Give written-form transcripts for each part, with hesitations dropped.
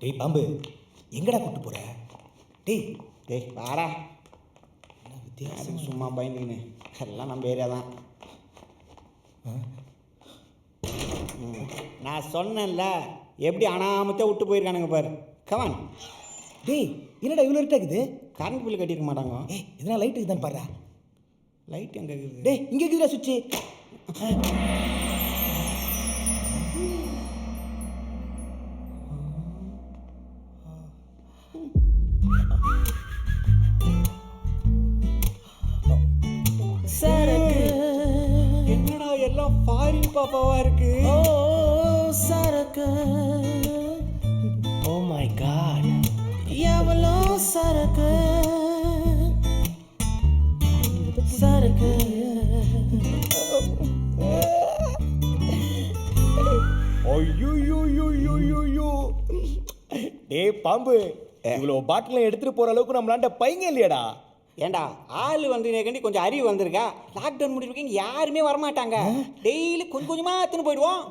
டேய் பாம்பு எங்கடா கூட்டு போற? டேய் டேய் வாடா. என்ன வித்தியாசம்? சும்மா பயந்துக்கின்னு எல்லாம் நம்ம ஏரியா தான். நான் சொன்னேன்ல எப்படி அனாமத்தை விட்டு போயிருக்கானுங்க பாரு. கமான். டேய் என்னடா இவ்வளோ இருட்டாக்குது? கரண்ட் பில் கட்டியிருக்க மாட்டாங்க. ஏய் இதெல்லாம் லைட் இருக்குதான்னு பாரு. லைட் எங்கே இருக்குது? டேய் இங்கே இருக்குதுடா சுவிட்சு. என்னடா எல்லாம் ஃபாரின் பாப்பாவா இருக்கு. சரக்கு. ஓ மை காட், எவ்வளோ சரக்கு சரக்கு. ஐயோ டேய் பாம்பு, இவ்வளோ பாட்டில் எடுத்துட்டு போற அளவுக்கு நம்மளாண்ட பையங்க இல்லையாடா? ஏண்டா ஆள் வந்து நேக்கண்டி கொஞ்சம் அறிவு வந்திருக்கா. லாக்டவுன் முடிவுக்கு யாருமே வரமாட்டாங்க. டெய்லி கொஞ்சம் கொஞ்சமாக எடுத்துன்னு போயிடுவோம்.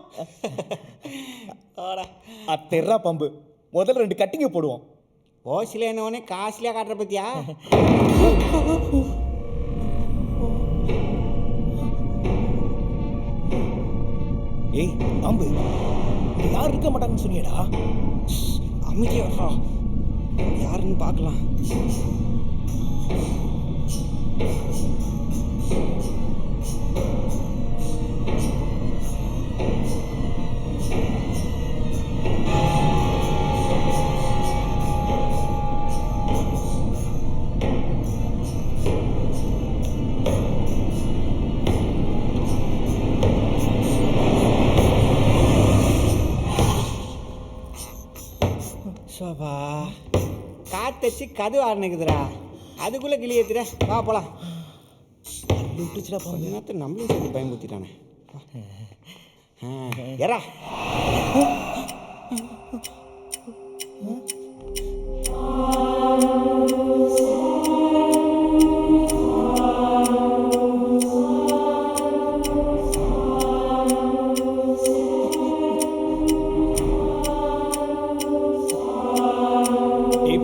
அத்தெர்றா பாம்பு, முதல்ல 2 கட்டிங்க போடுவோம். ஓசில என்னவொன்னே காஸ்ட்லியாக காட்டுற பத்தியா? ஏய் பாம்பு, இங்க யாரும் இருக்க மாட்டாங்கன்னு சொன்னியடா. அமைதியா யாருன்னு பார்க்கலாம். சோபா காத்தச்சு கது ஆரணிக்குதுடா. அதுக்குள்ளே கிளி ஏற்றுற. வா போகலாம். விட்டுச்சுடா பாம்பு. நேரத்தை நம்மளும் சொல்லி பயன்படுத்திட்டானே. ஏறா.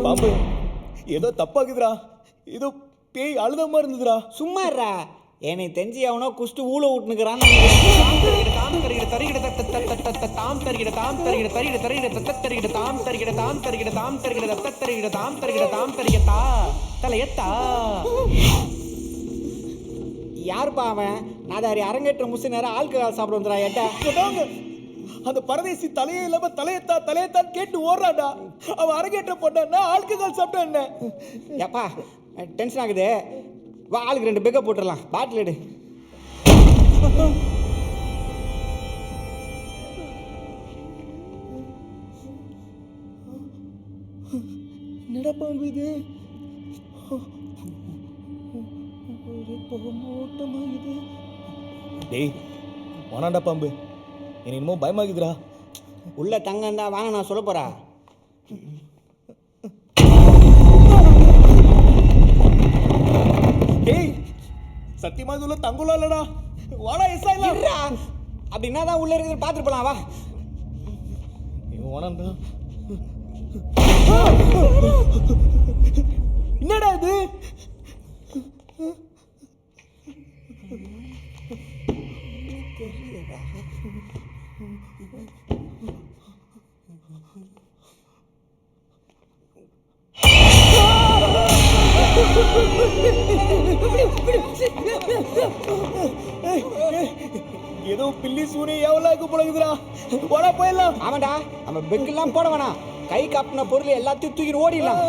பாம்பு ஏதோ தப்பாக்குதுடா. ஏதோ பேய் அழுத மாதிரி இருந்ததுடா. சும்மா இருடா. எனக்கு தெரிஞ்சு அவனோ குஷ்டு ஊழ விட்டுனுக்குறான்னு. யாருப்பா அவன்? நாதாரி அரங்கேற்ற முசு நேரம் ஆல்கஹால் சாப்பிட வந்துடா. ஏட்டா அந்த பரதேசி தலையே இல்லாம தலையத்தான் கேட்டு ஓடுறாடா. அவன் அரங்கேற்ற போட்டான்னா ஆல்கஹால் சாப்பிட்டா என்ன? ஏப்பா டென்ஷன் ஆகுது. வா ஆளுக்கு 2 பெக்கை போட்டுடலாம். பாட்டில் எடு. என்னடா பாம்பு இது? டேய் வானாண்டா பாம்பு, எனக்கு என்னமோ பயமாகுதுடா. உள்ள தங்கம் தான் வாங்க நான் சொல்ல போறா. டேய் சத்தியமா இதுல தங்குலாம் இல்லடா. வாடா எஸ்ஐ இல்ல. அப்படின்னா தான் உள்ள இருக்குது பார்த்துட்டு போலாம். வா. வானாண்டா. என்னடா இது? ஏதோ பில்லி சூனி எவ்வளவு போலகுதுடா. போடா போயிடலாம். ஆமாண்டா, நம்ம பெக்கெல்லாம் போட வேணாம். கை காப்பின பொருள் எல்லாத்தையும் தூக்கி ஓடிடலாம்.